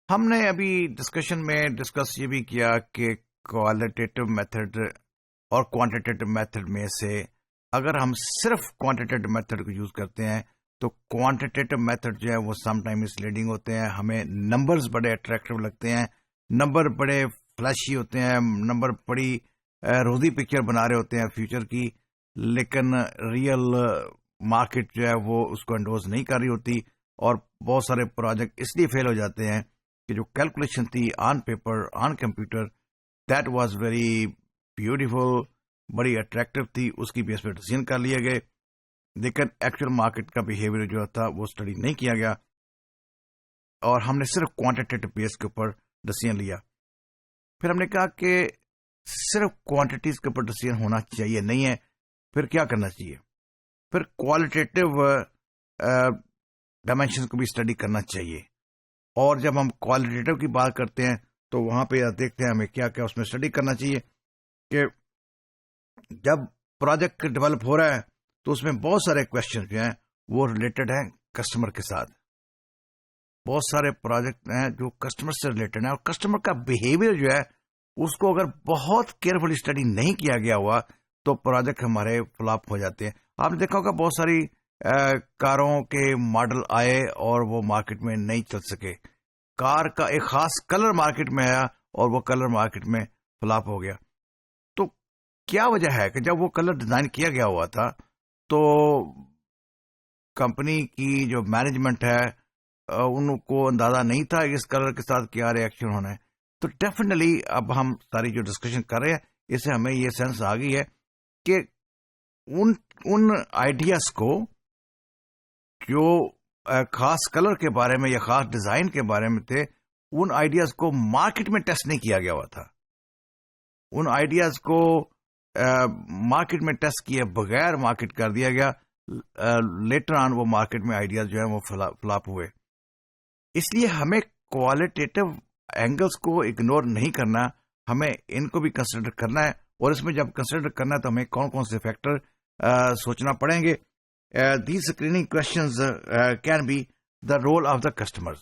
ہم نے ابھی ڈسکشن میں ڈسکس یہ بھی کیا کہ کوالٹیٹیو میتھڈ اور کوانٹیٹیو میتھڈ میں سے اگر ہم صرف کوانٹیٹیو میتھڈ کو یوز کرتے ہیں تو کوانٹیٹیو میتھڈ جو ہے وہ سم ٹائم مس لیڈنگ ہوتے ہیں. ہمیں نمبرز بڑے اٹریکٹیو لگتے ہیں, نمبر بڑے فلیشی ہوتے ہیں, نمبر بڑی روزی پکچر بنا رہے ہوتے ہیں فیوچر کی, لیکن ریئل مارکیٹ جو ہے وہ اس کو انڈوز نہیں کر رہی ہوتی, اور بہت سارے پروجیکٹ اس لیے فیل ہو جاتے ہیں کہ جو کیلکولیشن تھی on paper on computer that was very beautiful, بڑی اٹریکٹیو تھی, اس کی بیس پہ ڈیسیژن کر لیے گئے, لیکن ایکچوئل مارکیٹ کا بیہیویئر جو تھا وہ اسٹڈی نہیں کیا گیا, اور ہم نے صرف کوانٹیٹیو بیس کے اوپر ڈیسیژن لیا. پھر ہم نے کہا کہ صرف کوانٹیٹیز کے اوپر ڈیسیژن ہونا چاہیے نہیں ہے, پھر کیا کرنا چاہیے, پھر کوالٹیٹیو ڈائمینشن کو بھی اسٹڈی کرنا چاہیے. اور جب ہم کوالٹیٹیو کی بات کرتے ہیں تو وہاں پہ دیکھتے ہیں ہمیں کیا کیا اس میں اسٹڈی کرنا چاہیے کہ جب پروجیکٹ ڈیولپ ہو رہا ہے تو اس میں بہت سارے کوشچن جو ہیں وہ ریلیٹڈ ہیں کسٹمر کے ساتھ. بہت سارے پروجیکٹ ہیں جو کسٹمر سے ریلیٹڈ ہیں, اور کسٹمر کا بیہیویئر جو ہے اس کو اگر بہت کیئرفلی اسٹڈی نہیں کیا گیا ہوا تو پروجیکٹ ہمارے فلاپ ہو جاتے ہیں. آپ نے دیکھا ہوگا بہت ساری کاروں کے ماڈل آئے اور وہ مارکیٹ میں نہیں چل سکے. کار کا ایک خاص کلر مارکیٹ میں آیا اور وہ کلر مارکیٹ میں فلاپ ہو گیا. تو کیا وجہ ہے کہ جب وہ کلر ڈیزائن کیا گیا ہوا تھا تو کمپنی کی جو مینجمنٹ ہے ان کو اندازہ نہیں تھا اس کلر کے ساتھ کیا ریئیکشن ہونا ہے. تو ڈیفینیٹلی اب ہم ساری جو ڈسکشن کر رہے ہیں اس سے ہمیں یہ سینس آ گئی ہے کہ ان آئیڈیاز کو جو خاص کلر کے بارے میں یا خاص ڈیزائن کے بارے میں تھے, ان آئیڈیاز کو مارکیٹ میں ٹیسٹ نہیں کیا گیا ہوا تھا. ان آئیڈیاز کو مارکیٹ میں ٹیسٹ کیے بغیر مارکیٹ کر دیا گیا. لیٹر آن وہ مارکیٹ میں آئیڈیاز جو ہیں وہ فلاپ ہوئے. اس لیے ہمیں کوالٹیٹیو اینگلز کو اگنور نہیں کرنا, ہمیں ان کو بھی کنسیڈر کرنا ہے. اور اس میں جب کنسیڈر کرنا ہے تو ہمیں کون کون سے فیکٹر سوچنا پڑیں گے. These screening questions can be the role of the customer,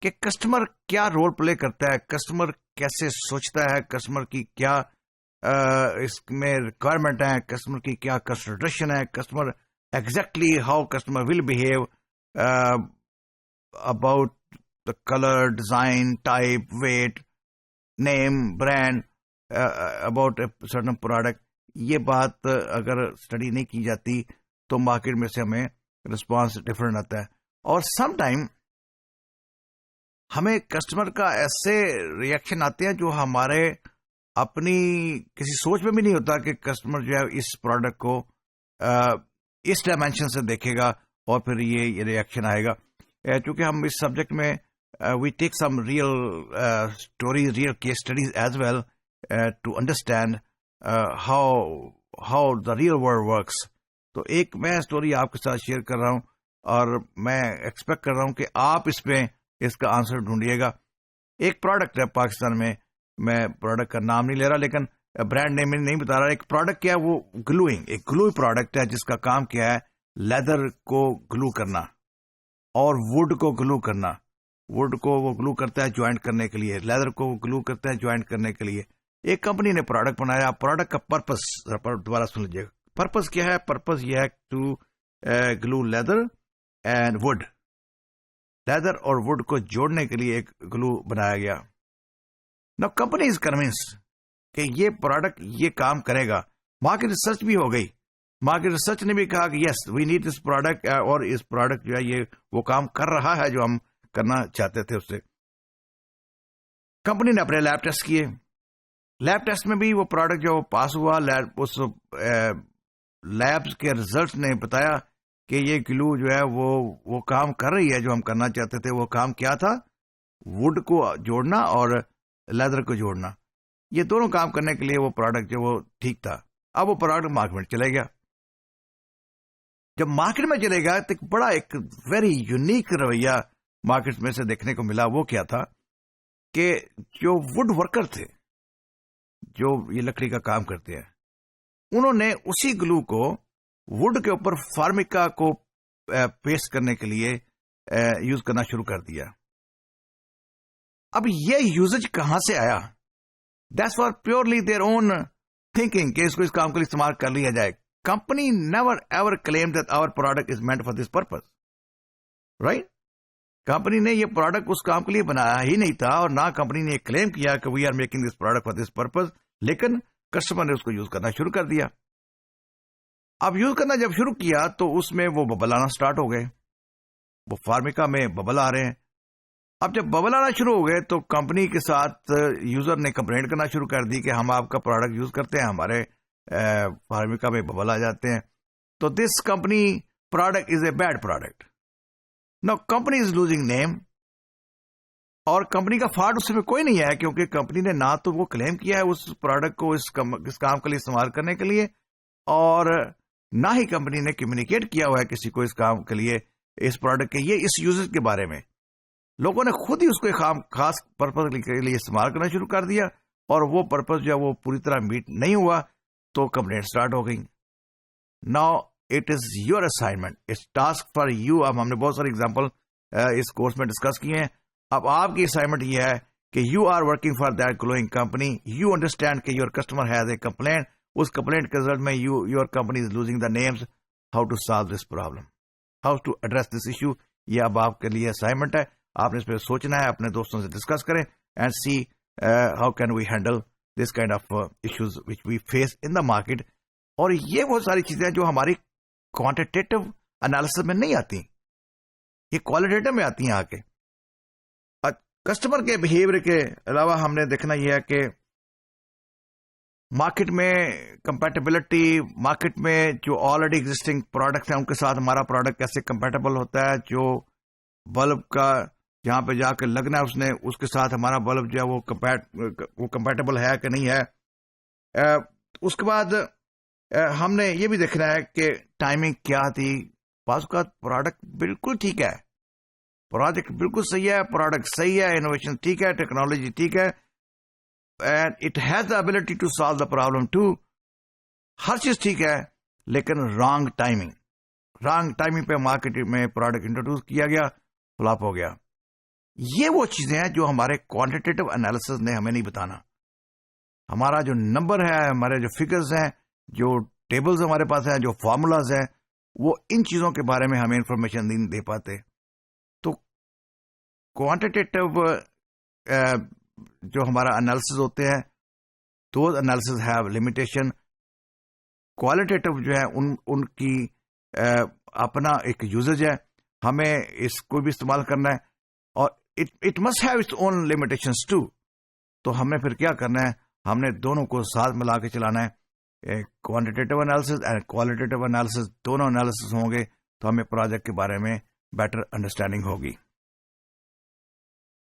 کہ کسٹمر کیا رول پلے کرتا ہے, کسٹمر کیسے سوچتا ہے, کسٹمر کی کیا اس میں ریکوائرمنٹ ہے, کسٹمر کی کیا کنسیڈریشن ہے, customer exactly how customer will behave about the colour, design, type, weight, name, brand, about a certain product. یہ بات اگر اسٹڈی نہیں کی جاتی تو مارکیٹ میں سے ہمیں رسپانس ڈفرینٹ آتا ہے. اور سم ٹائم ہمیں کسٹمر کا ایسے ریئیکشن آتے ہیں جو ہمارے اپنی کسی سوچ میں بھی نہیں ہوتا کہ کسٹمر جو ہے اس پروڈکٹ کو اس ڈائمینشن سے دیکھے گا اور پھر یہ ریئیکشن آئے گا. چونکہ ہم اس سبجیکٹ میں we take some real stories, real case studies as well to understand how the real world works. تو ایک میں اسٹوری آپ کے ساتھ شیئر کر رہا ہوں اور میں ایکسپیکٹ کر رہا ہوں کہ آپ اس پہ اس کا آنسر ڈھونڈیے گا. ایک پروڈکٹ ہے پاکستان میں پروڈکٹ کا نام نہیں لے رہا لیکن برانڈ نیم نہیں بتا رہا. ایک پروڈکٹ کیا ہے وہ گلوئنگ, ایک گلو پروڈکٹ ہے جس کا کام کیا ہے لیدر کو گلو کرنا اور ووڈ کو گلو کرنا. ووڈ کو وہ گلو کرتا ہے جوائنٹ کرنے کے لیے, لیدر کو وہ گلو کرتا ہے جوائنٹ کرنے کے لیے. ایک کمپنی نے پروڈکٹ بنایا. پروڈکٹ کا پرپس دوبارہ سن لیجیے گا. پرپس کیا ہے؟ پرپس یہ ہے to glue leather and wood. Leather اور ووڈ کو جوڑنے کے لیے ایک گلو بنایا گیا. نا کمپنی از کنونس کہ یہ پروڈکٹ یہ کام کرے گا. مارکیٹ ریسرچ بھی ہو گئی. مارکیٹ ریسرچ نے بھی کہا کہ یس وی نیڈ دس پروڈکٹ, اور اس پروڈکٹ جو ہے یہ وہ کام کر رہا ہے جو ہم کرنا چاہتے تھے اس سے. کمپنی نے اپنے لیب ٹیسٹ کیے. لیب ٹیسٹ میں بھی وہ پروڈکٹ جو پاس ہوا, اس لیبس کے ریزلٹس نے بتایا کہ یہ گلو جو ہے وہ کام کر رہی ہے جو ہم کرنا چاہتے تھے. وہ کام کیا تھا؟ ووڈ کو جوڑنا اور لیدر کو جوڑنا. یہ دونوں کام کرنے کے لیے وہ پروڈکٹ جو وہ ٹھیک تھا. اب وہ پروڈکٹ مارکیٹ میں چلے گیا. جب مارکیٹ میں چلے گا تو ایک ویری یونیک رویہ مارکیٹ میں سے دیکھنے کو ملا. وہ کیا تھا کہ جو ووڈ ورکر تھے جو یہ لکڑی کا کام کرتے ہیں, انہوں نے اسی گلو کو ووڈ کے اوپر فارمیکا کو پیسٹ کرنے کے لیے یوز کرنا شروع کر دیا. اب یہ یوزج کہاں سے آیا؟ That's for purely their own thinking کہ اس کو اس کام کے لیے استعمال کر لیا جائے. Company never ever claim that our product is meant for this purpose. Right? Company نے یہ پروڈکٹ اس کام کے لیے بنایا ہی نہیں تھا، اور نہ کمپنی نے یہ کلیم کیا کہ we are making this product for this purpose, لیکن کسٹمر نے اس کو یوز کرنا شروع کر دیا. اب یوز کرنا جب شروع کیا تو اس میں وہ ببل آنا سٹارٹ ہو گئے، وہ فارمیکا میں ببل آ رہے ہیں. اب جب ببل آنا شروع ہو گئے تو کمپنی کے ساتھ یوزر نے کمپلینٹ کرنا شروع کر دی کہ ہم آپ کا پروڈکٹ یوز کرتے ہیں، ہمارے فارمیکا میں ببل آ جاتے ہیں. تو this company product is a bad product. No company is losing name, اور کمپنی کا فالٹ اس میں کوئی نہیں ہے، کیونکہ کمپنی نے نہ تو وہ کلیم کیا ہے اس پروڈکٹ کو اس کام کے لیے استعمال کرنے کے لیے، اور نہ ہی کمپنی نے کمیونیکیٹ کیا ہوا ہے کسی کو اس کام کے لیے، اس پروڈکٹ کے یہ اس یوزر کے بارے میں. لوگوں نے خود ہی اس کو ایک خاص پرپز کے لیے استعمال کرنا شروع کر دیا، اور وہ پرپز جو ہے وہ پوری طرح میٹ نہیں ہوا تو کمپلینٹ سٹارٹ ہو گئی. Now it is your assignment, it's task for you. اب ہم نے بہت سارے ایگزامپل اس کورس میں ڈسکس کیے ہیں. اب آپ کی اسائنمنٹ یہ ہے کہ you are working for that glowing company. You understand کہ your customer has a complaint. اس کمپلینٹ کے رزلٹ میں your company is losing the names. How to solve this problem, how to address this issue. یہ اب آپ کے لیے assignment ہے. آپ نے اس پہ سوچنا ہے، اپنے دوستوں سے ڈسکس کریں and see how can we handle this kind of issues which we face in the market. اور یہ وہ ساری چیزیں جو ہماری کوانٹیٹیو انالیسس میں نہیں آتی، یہ کوالٹیٹیو میں آتی ہیں آ کے. کسٹمر کے بہیویئر کے علاوہ ہم نے دیکھنا یہ ہے کہ مارکیٹ میں کمپیٹیبلٹی، مارکیٹ میں جو آلریڈی ایگزسٹنگ پروڈکٹس ہیں ان کے ساتھ ہمارا پروڈکٹ کیسے کمپیٹیبل ہوتا ہے. جو بلب کا جہاں پہ جا کے لگنا ہے اس کے ساتھ ہمارا بلب جو ہے وہ کمپیٹیبل ہے کہ نہیں ہے. اس کے بعد ہم نے یہ بھی دیکھنا ہے کہ ٹائمنگ کیا تھی. بعض اوقات پروڈکٹ بالکل ٹھیک ہے، پروجیکٹ بالکل صحیح ہے، پروڈکٹ صحیح ہے، انوویشن ٹھیک ہے، ٹیکنالوجی ٹھیک ہے، and it has the ability to solve the problem too. ہر چیز ٹھیک ہے، لیکن رانگ ٹائمنگ پہ مارکیٹ میں پروڈکٹ انٹروڈیوس کیا گیا، فلاپ ہو گیا. یہ وہ چیزیں ہیں جو ہمارے کوانٹیٹیو انالیسس نے ہمیں نہیں بتانا. ہمارا جو نمبر ہے، ہمارے جو فگرز ہیں، جو ٹیبلز ہمارے پاس ہیں، جو فارمولاز ہیں، وہ ان چیزوں کے بارے میں ہمیں انفارمیشن نہیں دے پاتے. تو کوانٹیٹیو جو ہمارا انالیسز ہوتے ہیں، those analysis have limitation. Qualitative جو ہے ان کی اپنا ایک یوزیج ہے، ہمیں اس کو بھی استعمال کرنا ہے، اور it must have its own limitations too. تو ہم نے پھر کیا کرنا ہے؟ ہم نے دونوں کو ساتھ ملا کے چلانا ہے. Quantitative analysis and qualitative analysis, دونوں انالیسز ہوں گے تو ہمیں پروجیکٹ کے بارے میں بیٹر انڈرسٹینڈنگ ہوگی.